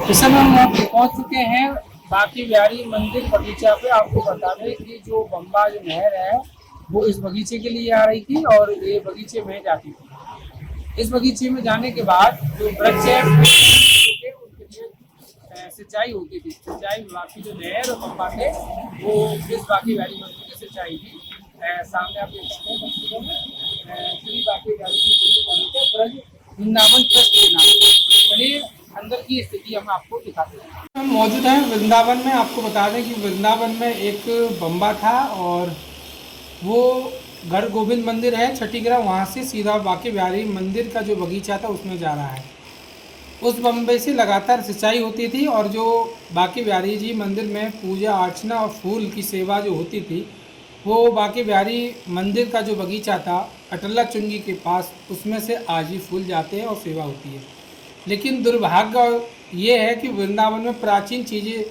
इस समय हम पहुंच चुके हैं बाकी बिहारी मंदिर बगीचा पे। आपको बता दें कि जो बम्बा जो नहर है वो इस बगीचे के लिए आ रही थी और ये बगीचे में जाती थी। इस बगीचे में जाने के बाद जो वृक्ष है उनके लिए सिंचाई होती थी। सिंचाई विभाग की जो नहर और बम्बा थे वो इस बाकी बिहारी मंदिर की सिंचाई थी। सामने आप देख सकते हैं तस्वीरों में श्री बाकी बिहारी मंदिर ब्रज वृंदावन ट्रस्ट के नाम से। चलिए अंदर की स्थिति हम आपको दिखाते हैं। हम मौजूद हैं वृंदावन में। आपको बता दें कि वृंदावन में एक बम्बा था और वो गढ़ गोविंद मंदिर है छठीगढ़, वहाँ से सीधा बाकी बिहारी मंदिर का जो बगीचा था उसमें जा रहा है। उस बम्बे से लगातार सिंचाई होती थी और जो बाकी बिहारी जी मंदिर में पूजा अर्चना और फूल की सेवा जो होती थी वो बाकी बिहारी मंदिर का जो बगीचा था अटल्ला चुंगी के पास, उसमें से आज ही फूल जाते हैं और सेवा होती है। लेकिन दुर्भाग्य ये है कि वृंदावन में प्राचीन चीज़ें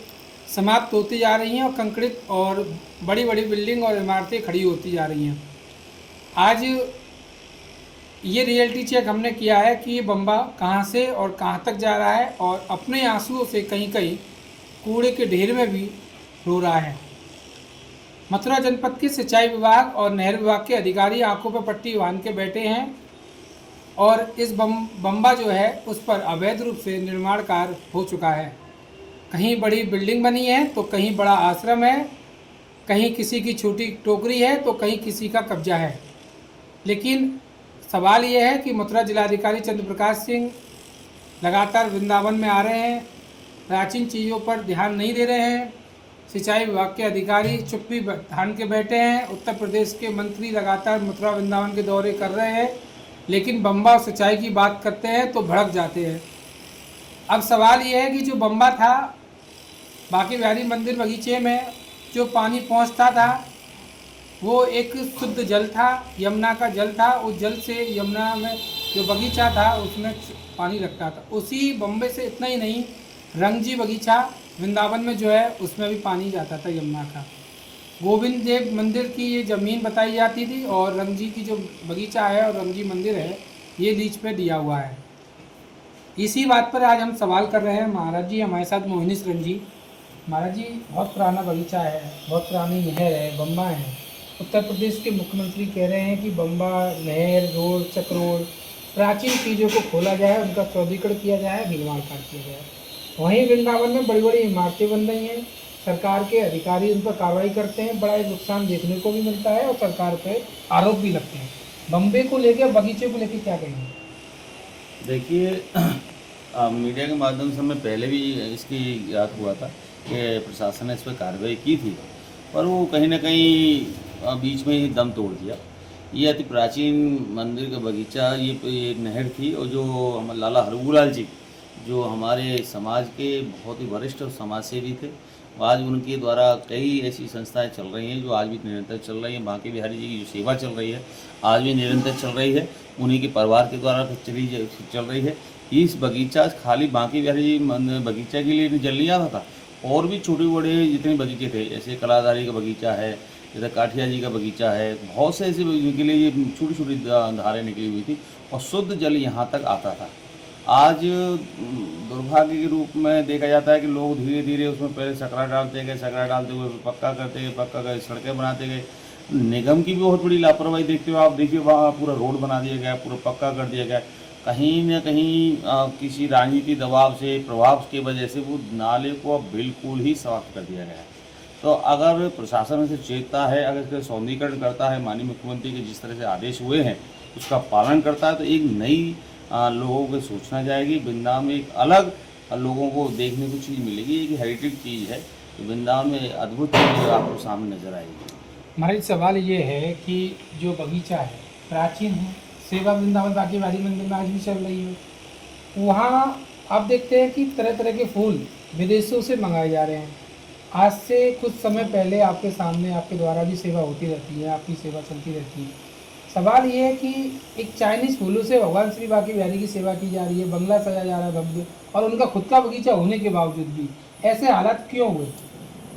समाप्त होती जा रही हैं और कंकड़ित और बड़ी बड़ी बिल्डिंग और इमारतें खड़ी होती जा रही हैं। आज ये रियलिटी चेक हमने किया है कि ये बम्बा कहाँ से और कहाँ तक जा रहा है और अपने आंसुओं से कहीं कहीं कूड़े के ढेर में भी रो रहा है। मथुरा जनपद के सिंचाई विभाग और नहर विभाग के अधिकारी आंखों पर पट्टी बांध के बैठे हैं और इस बम्बा जो है उस पर अवैध रूप से निर्माण कार्य हो चुका है। कहीं बड़ी बिल्डिंग बनी है तो कहीं बड़ा आश्रम है, कहीं किसी की छोटी टोकरी है तो कहीं किसी का कब्जा है। लेकिन सवाल ये है कि मथुरा जिलाधिकारी चंद्र प्रकाश सिंह लगातार वृंदावन में आ रहे हैं, प्राचीन चीज़ों पर ध्यान नहीं दे रहे हैं। सिंचाई विभाग के अधिकारी चुप्पी ठान के बैठे हैं। उत्तर प्रदेश के मंत्री लगातार मथुरा वृंदावन के दौरे कर रहे हैं, लेकिन बम्बा सिंचाई की बात करते हैं तो भड़क जाते हैं। अब सवाल ये है कि जो बम्बा था बाकी बिहारी मंदिर बगीचे में जो पानी पहुंचता था वो एक शुद्ध जल था, यमुना का जल था। उस जल से यमुना में जो बगीचा था उसमें पानी लगता था। उसी बम्बे से इतना ही नहीं, रंगजी बगीचा वृंदावन में जो है उसमें भी पानी जाता था यमुना का। गोविंद देव मंदिर की ये ज़मीन बताई जाती थी और रंगजी की जो बगीचा है और रंगजी मंदिर है ये लीज पे दिया हुआ है। इसी बात पर आज हम सवाल कर रहे हैं। महाराज जी हमारे साथ मोहिनीश रंजी। महाराज जी बहुत पुराना बगीचा है, बहुत पुरानी नहर है, बम्बा है। उत्तर प्रदेश के मुख्यमंत्री कह रहे हैं कि बम्बा नहर रोड चक रोड प्राचीन चीज़ों को खोला जाए, उनका चौड़ीकरण किया जाए, निर्माण कार्य किया जाए। वहीं वृंदावन में बड़ी बड़ी इमारतें बन रही हैं, सरकार के अधिकारी उन पर कार्रवाई करते हैं, बड़ा नुकसान देखने को भी मिलता है और सरकार पर आरोप भी लगते हैं। बम्बे को लेकर बगीचे को लेकर क्या कहेंगे? देखिए, मीडिया के माध्यम से हमें पहले भी इसकी याद हुआ था कि प्रशासन ने इस पर कार्रवाई की थी, पर वो कहीं ना कहीं बीच में ही दम तोड़ दिया। ये अति प्राचीन मंदिर का बगीचा, ये नहर थी और जो हम लाला हरगूलाल जी जो हमारे समाज के बहुत ही वरिष्ठ और समाज सेवी थे, आज उनके द्वारा कई ऐसी संस्थाएं चल रही हैं जो आज भी निरंतर चल रही हैं। बांके बिहारी जी की जो सेवा चल रही है आज भी निरंतर चल रही है, उन्हीं के परिवार के द्वारा चल रही है। इस बगीचा खाली बांके बिहारी जी बगीचा के लिए जल नहीं आता था, और भी छोटे बड़े जितने बगीचे थे, जैसे कलाधारी का बगीचा है, जैसे काठिया जी का बगीचा है, बहुत से ऐसे के लिए ये छोटी छोटी धारें निकली हुई थी और शुद्ध जल यहाँ तक आता था। आज दुर्भाग्य के रूप में देखा जाता है कि लोग धीरे धीरे उसमें पहले सकरा डालते गए, सकरा डालते हुए पक्का करते गए, पक्का कर सड़कें बनाते गए। निगम की भी बहुत बड़ी लापरवाही देखते हुए आप देखिए वहाँ पूरा रोड बना दिया गया, पूरा पक्का कर दिया गया। कहीं न कहीं किसी राजनीति दबाव से, प्रभाव की वजह से वो नाले को अब बिल्कुल ही समाप्त कर दिया गया है। तो अगर प्रशासन इसे चेतता है, अगर इसका सौंदर्यीकरण करता है, माननीय मुख्यमंत्री के जिस तरह से आदेश हुए हैं उसका पालन करता है, तो एक नई लोगों को सोचना जाएगी। वृंदावन में एक अलग लोगों को देखने को चीज़ मिलेगी, एक हेरिटेज चीज़ है। तो वृंदावन में अद्भुत चीज़ आपको सामने नजर आएगी। हमारा सवाल ये है कि जो बगीचा है प्राचीन है, सेवा वृंदावन बाकी बिहारी मंदिर में आज भी चल रही है। वहाँ आप देखते हैं कि तरह तरह के फूल विदेशों से मंगाए जा रहे हैं। आज से कुछ समय पहले आपके सामने आपके द्वारा भी सेवा होती रहती है, आपकी सेवा चलती रहती है। सवाल ये है कि एक चाइनीज़ फूलों से भगवान श्री बाकी बिहारी की सेवा की जा रही है, बंगला सजा जा रहा है भव्य, और उनका खुद का बगीचा होने के बावजूद भी ऐसे हालात क्यों हुए?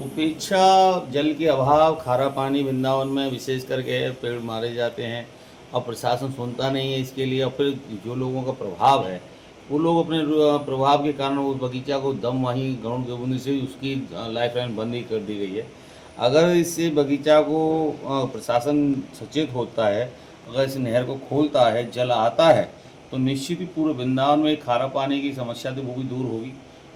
उपेक्षा, जल के अभाव, खारा पानी वृंदावन में विशेष करके पेड़ मारे जाते हैं और प्रशासन सुनता नहीं है इसके लिए। और फिर जो लोगों का प्रभाव है वो लोग अपने प्रभाव के कारण उस बगीचा को दम वहीं ग्राउंड के बूंदी से उसकी लाइफ लाइन बंद ही कर दी गई है। अगर इससे बगीचा को प्रशासन सचेत होता है, अगर इस नहर को खोलता है, जल आता है, तो निश्चित ही पूरे वृंदावन में खारा पानी की समस्या तो वो भी दूर होगी।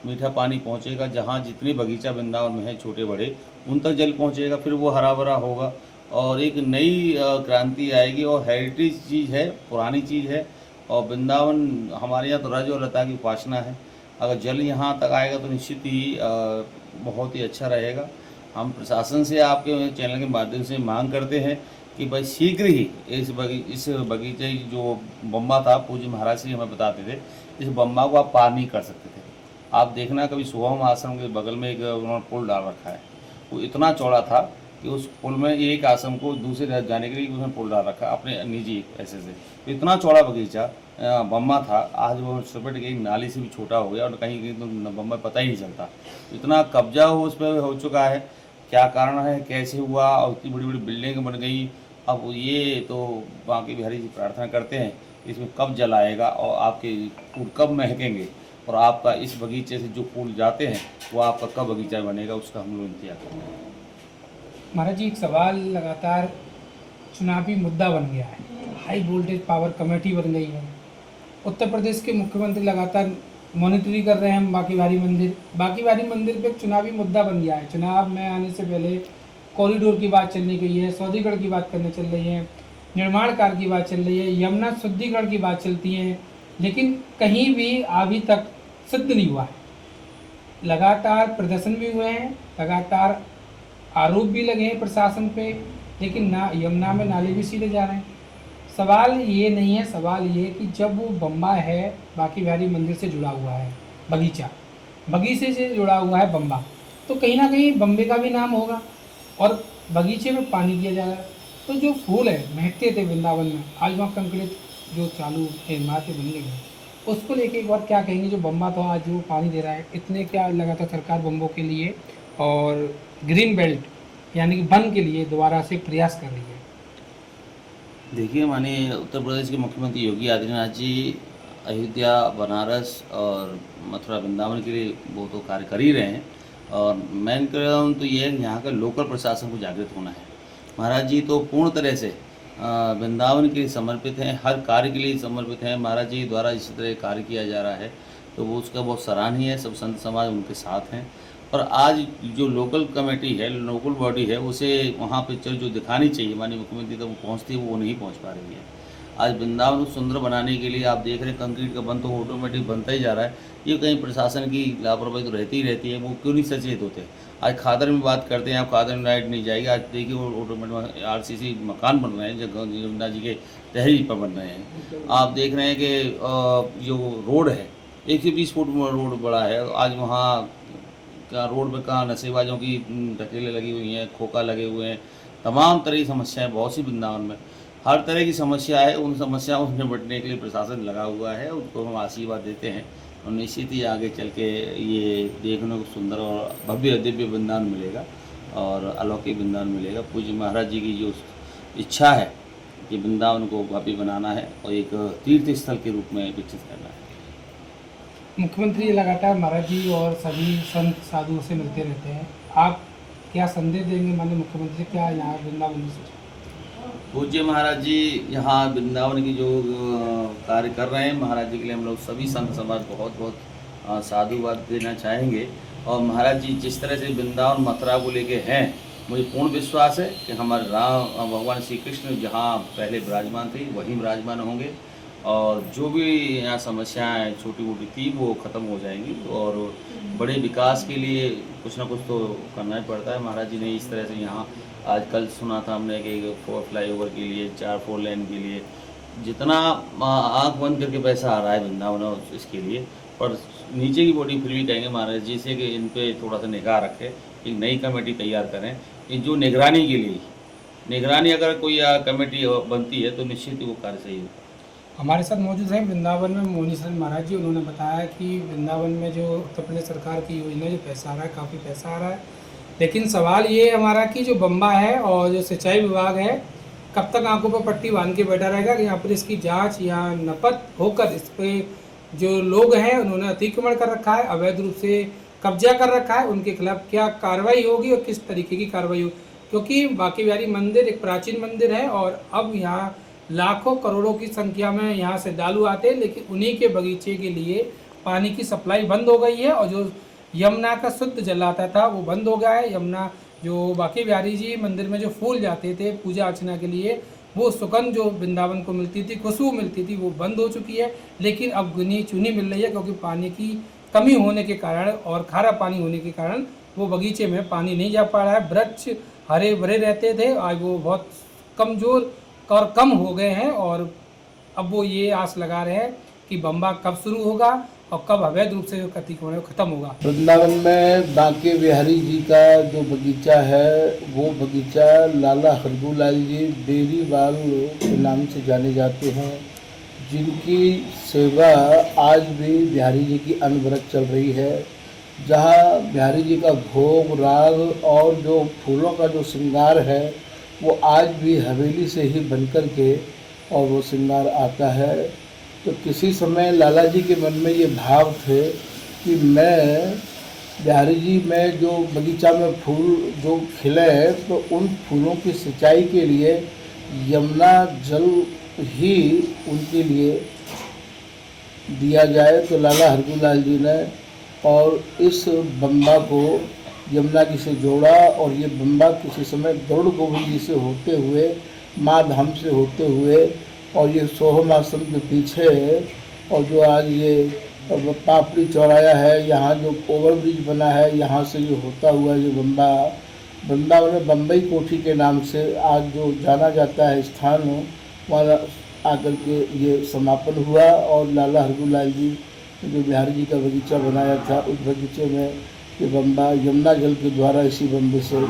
मीठा पानी पहुंचेगा, जहां जितने बगीचा वृंदावन में है छोटे बड़े, उन तक जल पहुंचेगा, फिर वो हरा भरा होगा और एक नई क्रांति आएगी। और हेरिटेज चीज़ है, पुरानी चीज़ है, और वृंदावन हमारे यहाँ तो रज और लता की उपासना है। अगर जल यहाँ तक आएगा तो निश्चित ही बहुत ही अच्छा रहेगा। हम प्रशासन से आपके चैनल के माध्यम से मांग करते हैं कि भाई शीघ्र ही इस बगीचे जो बम्बा था, पूज्य महाराज जी हमें बताते थे, इस बम्बा को आप पार नहीं कर सकते थे। आप देखना, कभी शुभम आश्रम के बगल में एक उन्होंने पुल डाल रखा है, वो इतना चौड़ा था कि उस पुल में एक आश्रम को दूसरे तरफ जाने के लिए उसने पुल डाल रखा अपने निजी पैसे से। तो इतना चौड़ा बगीचा बम्बा था, आज वो सपट गई, नाली से भी छोटा हो गया और कहीं कहीं तो बम्बा पता ही नहीं चलता। इतना कब्जा हो उस पर हो चुका है, क्या कारण है, कैसे हुआ, और इतनी बड़ी बड़ी बिल्डिंग बन गई। अब ये तो बाकी बिहारी जी प्रार्थना करते हैं इसमें कब जल आएगा और आपके फूल कब महकेंगे, और आपका इस बगीचे से जो फूल जाते हैं वो आपका कब बगीचा बनेगा, उसका हम लोग इंतजार करते हैं। महाराज जी, एक सवाल लगातार चुनावी मुद्दा बन गया है, हाई वोल्टेज पावर कमेटी बन गई है, उत्तर प्रदेश के मुख्यमंत्री लगातार मॉनिटरिंग कर रहे हैं बाकी बारी मंदिर पे एक चुनावी मुद्दा बन गया है। चुनाव में आने से पहले कॉरिडोर की बात चलने गई है, सौदीगढ़ की बात करने चल रही है, निर्माण कार्य की बात चल रही है, यमुना शुद्धिकरण की बात चलती है, लेकिन कहीं भी अभी तक सिद्ध नहीं हुआ है। लगातार प्रदर्शन भी हुए हैं, लगातार आरोप भी लगे हैं प्रशासन पे, लेकिन ना यमुना में नाले भी सीधे जा रहे हैं। सवाल ये नहीं है, सवाल ये कि जब वो बम्बा है बाकी बिहारी मंदिर से जुड़ा हुआ है, बगीचे से जुड़ा हुआ है बम्बा, तो कहीं ना कहीं बम्बे का भी नाम होगा और बगीचे में पानी दिया जा रहा है। तो जो फूल है महकते थे वृंदावन में, आज वहाँ कंक्रीट जो चालू इमारतें बन गई हैं, उसको लेके एक बार क्या कहेंगे? जो बम्बा था आज जो पानी दे रहा है, इतने क्या लगातार सरकार बम्बों के लिए और ग्रीन बेल्ट यानी कि वन के लिए दोबारा से प्रयास कर रही है। देखिए, माननीय उत्तर प्रदेश के मुख्यमंत्री योगी आदित्यनाथ जी अयोध्या, बनारस और मथुरा वृंदावन के लिए वो तो कार्य कर ही रहे हैं, और मैं कह रहा हूँ तो ये है कि यहाँ का लोकल प्रशासन को जागृत होना है। महाराज जी तो पूर्ण तरह से वृंदावन के लिए समर्पित हैं, हर कार्य के लिए समर्पित हैं। महाराज जी द्वारा इसी तरह कार्य किया जा रहा है तो वो उसका बहुत सराहनीय है, सब संत समाज उनके साथ हैं। और आज जो लोकल कमेटी है, लोकल बॉडी है, उसे वहाँ पिक्चर जो दिखानी चाहिए माननीय मुख्यमंत्री तक वो पहुँचती है, वो नहीं पहुँच पा रही है। आज वृंदावन को सुंदर बनाने के लिए आप देख रहे हैं कंक्रीट का बन तो ऑटोमेटिक बनता ही जा रहा है। ये कहीं प्रशासन की लापरवाही तो रहती ही रहती है, वो क्यों नहीं सचेत होते। आज खादर में बात करते हैं, आप खादर में लाइट नहीं जाएगी। आज देखिए वो ऑटोमेटिक RCC मकान बन रहे हैं जो यमुना जी के तहरीर पर बन रहे हैं। आप देख रहे हैं कि जो रोड है 120 फुट रोड बड़ा है, आज वहाँ क्या रोड पे कहाँ नशेबाजों की ढकेलें लगी हुई हैं, खोखा लगे हुए हैं, तमाम तरह की समस्याएं बहुत सी वृंदावन में हर तरह की समस्या है। उन समस्याओं से निपटने के लिए प्रशासन लगा हुआ है, उनको हम आशीर्वाद देते हैं और निश्चित ही आगे चल के ये देखने को सुंदर और भव्य दिव्य वृंदावन मिलेगा और अलौकिक वृंदावन मिलेगा। पूज्य महाराज जी की जो इच्छा है कि वृंदावन को भव्य बनाना है और एक तीर्थ स्थल के रूप में विकसित करना है। मुख्यमंत्री लगातार महाराज जी और सभी संत साधुओं से मिलते रहते हैं, आप क्या संदेश देंगे माननीय मुख्यमंत्री? क्या यहाँ वृंदावन से पूज्य महाराज जी यहाँ वृंदावन की जो कार्य कर रहे हैं, महाराज जी के लिए हम लोग सभी संत समाज बहुत बहुत साधुवाद देना चाहेंगे। और महाराज जी जिस तरह से वृंदावन मथुरा को लेके हैं, मुझे पूर्ण विश्वास है कि हमारे राम भगवान श्री कृष्ण जहाँ पहले विराजमान थे वहीं विराजमान होंगे और जो भी यहाँ समस्याएं छोटी मोटी थी वो ख़त्म हो जाएंगी और बड़े विकास के लिए कुछ ना कुछ तो करना ही पड़ता है। महाराज जी ने इस तरह से यहाँ आज कल सुना था हमने कि 4 फ्लाईओवर के लिए, 4 4 लेन के लिए जितना आँख बंद करके पैसा आ रहा है वृंदावन और इसके लिए, पर नीचे की बॉडी फिर भी कहेंगे महाराज जी से कि इन पे थोड़ा सा निगाह रखें, एक नई कमेटी तैयार करें कि जो निगरानी के लिए, निगरानी अगर कोई कमेटी बनती है तो निश्चित ही वो कार्य सही होगा। हमारे साथ मौजूद हैं वृंदावन में मोनीसन महाराज जी। उन्होंने बताया कि वृंदावन में जो उत्तर प्रदेश सरकार की योजना जो पैसा आ रहा है, काफ़ी पैसा आ रहा है, लेकिन सवाल ये हमारा कि जो बम्बा है और जो सिंचाई विभाग है कब तक आंखों पर पट्टी बांध के बैठा रहेगा कि यहाँ पर इसकी जांच या नपत होकर इस पर जो लोग हैं उन्होंने अतिक्रमण कर रखा है, अवैध रूप से कब्जा कर रखा है, उनके खिलाफ क्या कार्रवाई होगी और किस तरीके की कार्रवाई होगी। क्योंकि बांके बिहारी मंदिर एक प्राचीन मंदिर है और अब यहाँ लाखों करोड़ों की संख्या में यहाँ श्रद्धालु आते हैं, लेकिन उन्हीं के बगीचे के लिए पानी की सप्लाई बंद हो गई है और जो यमुना का शुद्ध जल आता था वो बंद हो गया है। यमुना जो बांके बिहारी जी मंदिर में जो फूल जाते थे पूजा अर्चना के लिए, वो सुगंध जो वृंदावन को मिलती थी, खुशबू मिलती थी, वो बंद हो चुकी है। लेकिन अब गिनी चुनी मिल रही है क्योंकि पानी की कमी होने के कारण और खारा पानी होने के कारण वो बगीचे में पानी नहीं जा पा रहा है। वृक्ष हरे भरे रहते थे, आज वो बहुत कमज़ोर और कम हो गए हैं और अब वो ये आस लगा रहे हैं कि बम्बा कब शुरू होगा और कब अवैध रूप से जो अतिक्रमण खत्म होगा। वृंदावन में बांके बिहारी जी का जो बगीचा है वो बगीचा लाला हरगूलाल जी बेरीवाल के नाम से जाने जाते हैं, जिनकी सेवा आज भी बिहारी जी की अनवरत चल रही है। जहाँ बिहारी जी का भोग राग और जो फूलों का जो श्रृंगार है वो आज भी हवेली से ही बनकर के और वो श्रृंगार आता है। तो किसी समय लाला जी के मन में ये भाव थे कि मैं बिहारी जी में जो बगीचा में फूल जो खिले तो उन फूलों की सिंचाई के लिए यमुना जल ही उनके लिए दिया जाए। तो लाला हरगूलाल जी ने और इस बम्बा को यमुना जी से जोड़ा और ये बम्बा किसी समय गरुड़ गोविंद जी से होते हुए माँ धाम से होते हुए और ये सोहम आश्रम के पीछे और जो आज ये पापड़ी चौराया है, यहाँ जो ओवरब्रिज बना है, यहाँ से ये होता हुआ ये बम्बा वृंदावन में बम्बई कोठी के नाम से आज जो जाना जाता है स्थान, वहाँ आकर के ये समापन हुआ। और लाला हरगूलाल जी जो बिहारी जी का बगीचा बनाया था उस बगीचे में ये बम्बा यमुना जल के द्वारा इसी बम्बे से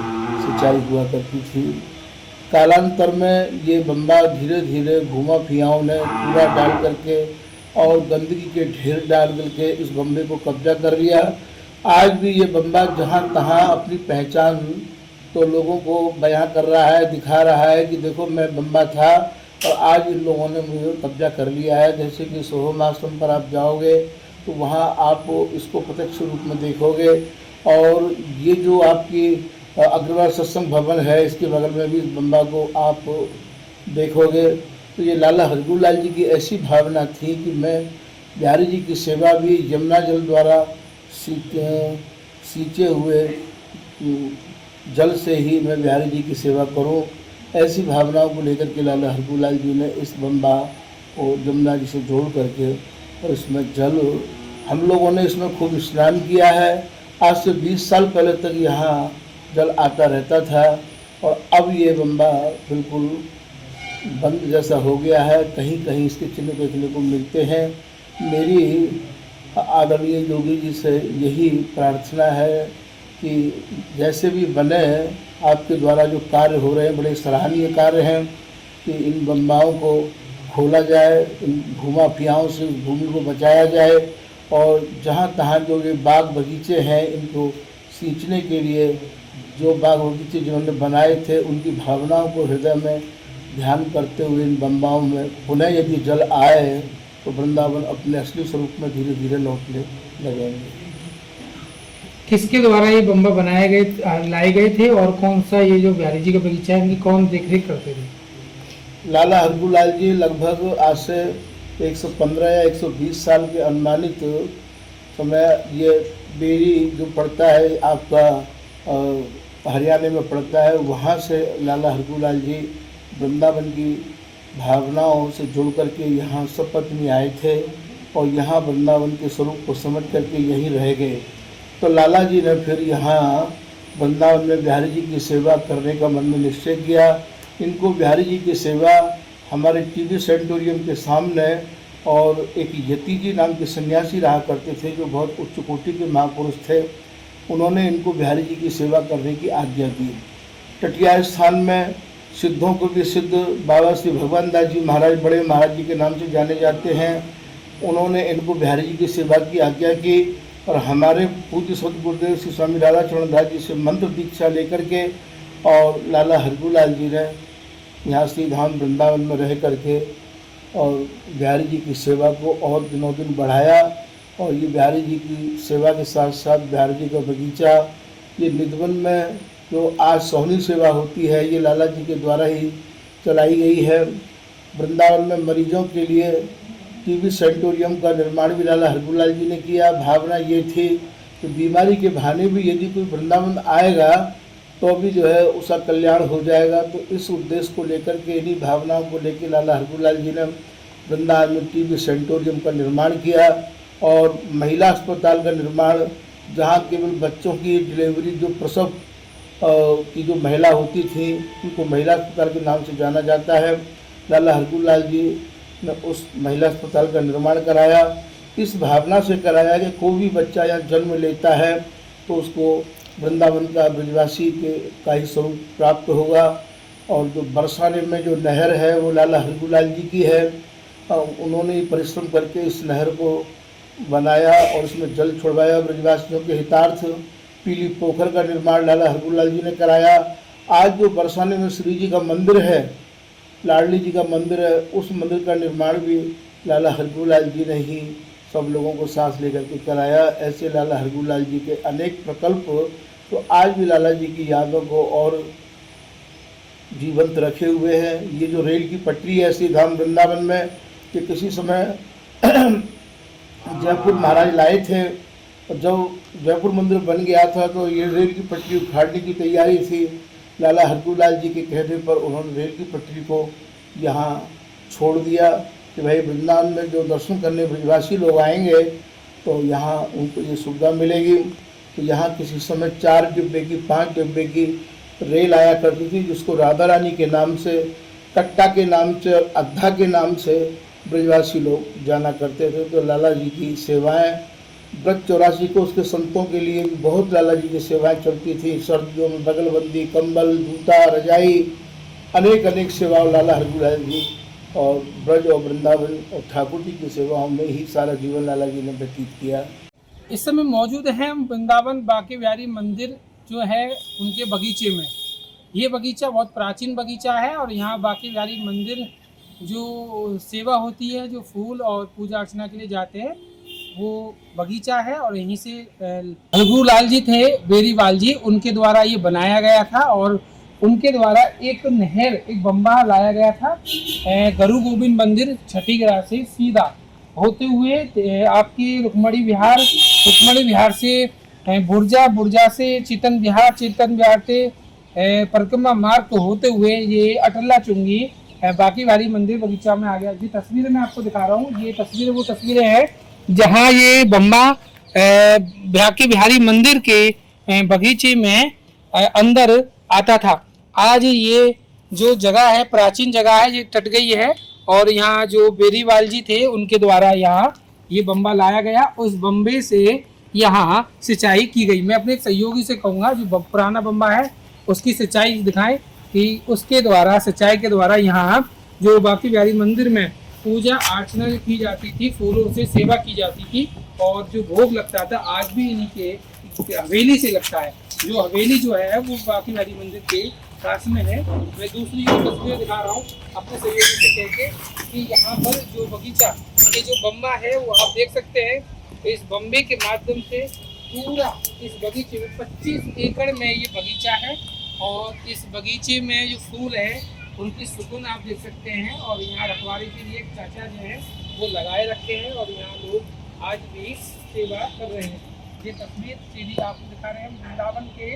सिंचाई हुआ करती थी। कालांतर में ये बम्बा धीरे धीरे घुमा फियाओं ने कूड़ा डाल करके और गंदगी के ढेर डाल करके इस बम्बे को कब्जा कर लिया। आज भी ये बम्बा जहाँ तहाँ अपनी पहचान तो लोगों को बयां कर रहा है, दिखा रहा है कि देखो मैं बम्बा था और आज इन लोगों ने मुझे कब्जा कर लिया है। जैसे कि सोहम आश्रम पर आप जाओगे तो वहाँ आप इसको प्रत्यक्ष रूप में देखोगे। और ये जो आपकी अग्रवाल सत्संग भवन है इसके बगल में भी इस बम्बा को आप देखोगे। तो ये लाला हरगूलाल जी की ऐसी भावना थी कि मैं बिहारी जी की सेवा भी यमुना जल द्वारा सींचे हुए जल से ही मैं बिहारी जी की सेवा करूं। ऐसी भावनाओं को लेकर के लाला हरगूलाल जी ने इस बम्बा को यमुना जी से जोड़ करके और इसमें जल हम लोगों ने इसमें खूब स्नान किया है। आज से 20 साल पहले तक यहाँ जल आता रहता था और अब ये बम्बा बिल्कुल बंद जैसा हो गया है। कहीं कहीं इसके चिन्ह देखने को मिलते हैं। मेरी आदरणीय योगी जी से यही प्रार्थना है कि जैसे भी बने आपके द्वारा जो कार्य हो रहे हैं बड़े सराहनीय कार्य हैं कि इन बम्बाओं को खोला जाए, इन घुमा फियाओं से भूमि को बचाया जाए और जहाँ तहाँ जो ये बाग बगीचे हैं इनको सींचने के लिए जो बाग बगीचे जिन्होंने बनाए थे उनकी भावनाओं को हृदय में ध्यान करते हुए इन बम्बाओं में पुनः यदि जल आए तो वृंदावन अपने असली स्वरूप में धीरे धीरे लौटने लगेंगे। किसके द्वारा ये बम्बा बनाए गए लाए गए थे और कौन सा ये जो बिहारी जी का बगीचा है इनकी कौन देखरेख करते थे? लाला हरगूलाल जी लगभग आज से 115 या 120 साल के अनुमानित समय ये बेरी जो पड़ता है आपका हरियाणा में पड़ता है, वहाँ से लाला हरगूलाल जी वृंदावन की भावनाओं से जुड़ करके यहाँ शपथ में आए थे और यहाँ वृंदावन के स्वरूप को समझ करके यहीं रह गए। तो लाला जी ने फिर यहाँ वृंदावन में बिहारी जी की सेवा करने का मन में निश्चय किया। इनको बिहारी जी की सेवा हमारे टीवी सेंटोरियम के सामने और एक यति जी नाम के सन्यासी रहा करते थे जो बहुत उच्च कोटि के महापुरुष थे। उन्होंने इनको बिहारी जी की सेवा करने की आज्ञा दी। टटिया स्थान में सिद्धों को भी सिद्ध बाबा श्री भगवान दास जी महाराज बड़े महाराज जी के नाम से जाने जाते हैं। उन्होंने इनको बिहारी जी की सेवा की आज्ञा की और हमारे पूज्य सतगुरुदेव श्री स्वामी राधा चरण दास जी से मंत्र दीक्षा लेकर के और लाला हरगूलाल जी ने यहाँ श्री धाम वृंदावन में रह करके और बिहारी जी की सेवा को और दिनों दिन बढ़ाया। और ये बिहारी जी की सेवा के साथ साथ बिहारी जी का बगीचा ये निधवन में जो आज सोहनी सेवा होती है ये लाला जी के द्वारा ही चलाई गई है। वृंदावन में मरीजों के लिए टीबी सेंटोरियम का निर्माण भी लाला हरगोलाल जी ने किया। भावना ये थी कि बीमारी के बहाने भी यदि कोई वृंदावन आएगा तो भी जो है उसका कल्याण हो जाएगा। तो इस उद्देश्य को लेकर के, इन्हीं भावनाओं को लेकर लाला हरगोलाल जी ने वृंदावन में टीबी सेंटोरियम का निर्माण किया और महिला अस्पताल का निर्माण, जहाँ केवल बच्चों की डिलीवरी, जो प्रसव की जो महिला होती थी उनको महिला अस्पताल के नाम से जाना जाता है। लाला हरगोलाल जी ने उस महिला अस्पताल का निर्माण कराया। इस भावना से कराया कि कोई भी बच्चा यहाँ जन्म लेता है तो उसको वृंदावन का ब्रजवासी का ही स्वरूप प्राप्त होगा। और जो बरसाने में जो नहर है वो लाला हरगोलाल जी की है। उन्होंने ही परिश्रम करके इस नहर को बनाया और इसमें जल छुड़वाया ब्रजवासियों के हितार्थ। पीली पोखर का निर्माण लाला हरगोलाल जी ने कराया। आज जो बरसाने में श्री जी का मंदिर है, लाडली जी का मंदिर है, उस मंदिर का निर्माण भी लाला हरगोलाल जी ने ही सब लोगों को सांस लेकर के कराया। ऐसे लाला हरगोलाल जी के अनेक प्रकल्प तो आज भी लाला जी की यादों को और जीवंत रखे हुए हैं। ये जो रेल की पटरी है श्री धाम वृंदावन में, कि किसी समय जयपुर महाराज लाए थे और जब जयपुर मंदिर बन गया था तो ये रेल की पटरी उखाड़ने की तैयारी थी। लाला हरगोलाल जी के कहने पर उन्होंने रेल की पटरी को यहाँ छोड़ दिया कि भाई वृंदावन में जो दर्शन करने ब्रजवासी लोग आएंगे तो यहाँ उनको ये सुविधा मिलेगी। तो यहाँ किसी समय 4 डिब्बे की 5 डिब्बे की रेल आया करती थी, जिसको राधा रानी के नाम से, कट्टा के नाम से और अद्धा के नाम से ब्रजवासी लोग जाना करते थे। तो लाला जी की सेवाएं ब्रज 84 को उसके संतों के लिए भी बहुत लाला जी की सेवाएं चलती थी। सर्दियों में बगलबंदी, कंबल, जूता, रजाई, अनेक सेवाओं लाला हरगोलाल जी और ब्रज और वृंदावन और ठाकुर जी की सेवाओं में ही सारा जीवन लाला जी ने व्यतीत किया। इस समय मौजूद हैं वृंदावन बांके बिहारी मंदिर जो है उनके बगीचे में। ये बगीचा बहुत प्राचीन बगीचा है और यहाँ बांके बिहारी मंदिर जो सेवा होती है, जो फूल और पूजा अर्चना के लिए जाते हैं, वो बगीचा है। और यहीं से हरगोलाल जी थे बेरीवाल जी, उनके द्वारा ये बनाया गया था और उनके द्वारा एक नहर, एक बम्बा लाया गया था गुरु गोविंद मंदिर छठीगढ़ से सीधा होते हुए आपकी रुक्मणी विहार से बुर्जा से चितन विहार से परिक्रमा मार्ग को होते हुए ये अटला चुंगी बांके बिहारी मंदिर बगीचा में आ गया। जी तस्वीरें मैं आपको दिखा रहा हूँ, ये तस्वीरें वो तस्वीरें हैं जहाँ ये बम्बा बांके बिहारी मंदिर के बगीचे में अंदर आता था। आज ये जो जगह है, प्राचीन जगह है, ये टट गई है और यहाँ जो बेरीवाल जी थे उनके द्वारा यहाँ ये बम्बा लाया गया। उस बम्बे से यहाँ सिंचाई की गई। मैं अपने एक सहयोगी से कहूँगा जो पुराना बम्बा है उसकी सिंचाई दिखाएं कि उसके द्वारा, सिंचाई के द्वारा यहाँ जो बांके बिहारी मंदिर में पूजा अर्चना की जाती थी, फूलों से सेवा की जाती थी और जो भोग लगता था आज भी इन्हीं के हवेली से लगता है। जो हवेली जो है वो बांके बिहारी मंदिर के पास में है। मैं दूसरी तस्वीर दिखा रहा हूँ अपने सहयोगी से कह के कि यहाँ पर जो बगीचा, ये जो बम्बा है वो आप देख सकते हैं। इस बम्बे के माध्यम से पूरा इस बगीचे में 25 एकड़ में ये बगीचा है और इस बगीचे में जो फूल है उनकी सुगंध आप देख सकते हैं। और यहाँ रखवाली के लिए एक चाचा जो है वो लगाए रखे हैं और यहाँ लोग आज भी सेवा कर रहे हैं। ये तस्वीर सीधी आपको दिखा रहे हैं वृंदावन के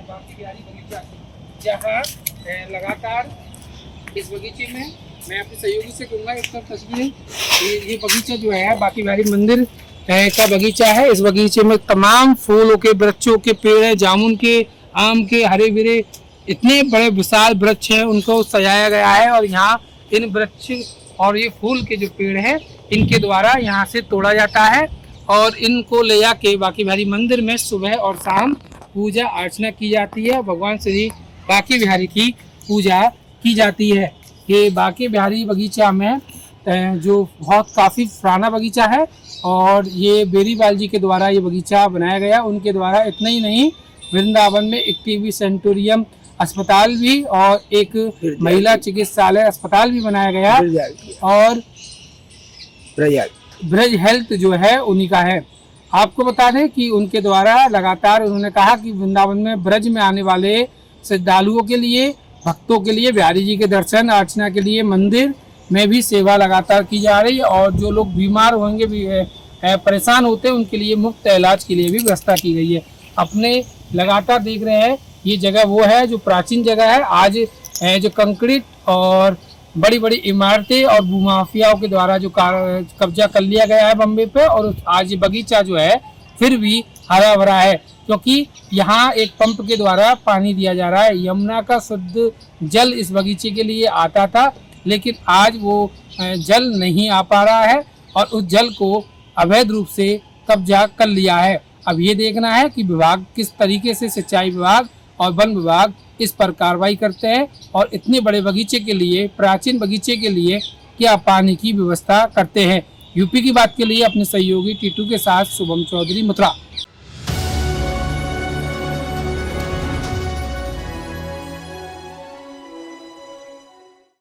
बांके बिहारी बगीचा से, जहाँ लगातार इस बगीचे में मैं अपने सहयोगी से कहूँगा एक तरफ तस्वीर, ये बगीचा जो है बांके बिहारी मंदिर का बगीचा है। इस बगीचे में तमाम फूलों के वृक्षों के पेड़ है, जामुन के, आम के, हरे भरे इतने बड़े विशाल वृक्ष हैं, उनको सजाया गया है। और यहाँ इन वृक्ष और ये फूल के जो पेड़ हैं इनके द्वारा यहाँ से तोड़ा जाता है और इनको ले जाके बांके बिहारी मंदिर में सुबह और शाम पूजा अर्चना की जाती है। भगवान श्री बांके बिहारी की पूजा की जाती है। ये बांके बिहारी बगीचा में जो बहुत काफ़ी पुराना बगीचा है और ये बेरीवाल जी के द्वारा ये बगीचा बनाया गया। उनके द्वारा इतना ही नहीं, वृंदावन में एक टीबी सेंटोरियम अस्पताल भी और एक महिला चिकित्सालय अस्पताल भी बनाया गया और ब्रज हेल्थ जो है उन्हीं का है। आपको बता दें कि उनके द्वारा लगातार उन्होंने कहा कि वृंदावन में ब्रज में आने वाले श्रद्धालुओं के लिए, भक्तों के लिए, बिहारी जी के दर्शन अर्चना के लिए मंदिर में भी सेवा लगातार की जा रही है और जो लोग बीमार होंगे भी परेशान होते हैं उनके लिए मुफ्त इलाज के लिए भी व्यवस्था की गई है। अपने लगातार देख रहे हैं ये जगह वो है जो प्राचीन जगह है। आज जो कंक्रीट और बड़ी बड़ी इमारतें और भूमाफियाओं के द्वारा जो कब्जा कर लिया गया है बम्बे पे, और आज ये बगीचा जो है फिर भी हरा भरा है क्योंकि यहाँ एक पंप के द्वारा पानी दिया जा रहा है। यमुना का शुद्ध जल इस बगीचे के लिए आता था, लेकिन आज वो जल नहीं आ पा रहा है और उस जल को अवैध रूप से कब्जा कर लिया है। अब ये देखना है कि विभाग किस तरीके से, सिंचाई विभाग और वन विभाग इस पर कार्रवाई करते हैं और इतने बड़े बगीचे के लिए, प्राचीन बगीचे के लिए क्या पानी की व्यवस्था करते हैं। यूपी की बात के लिए अपने सहयोगी टीटू के साथ शुभम चौधरी, मथुरा।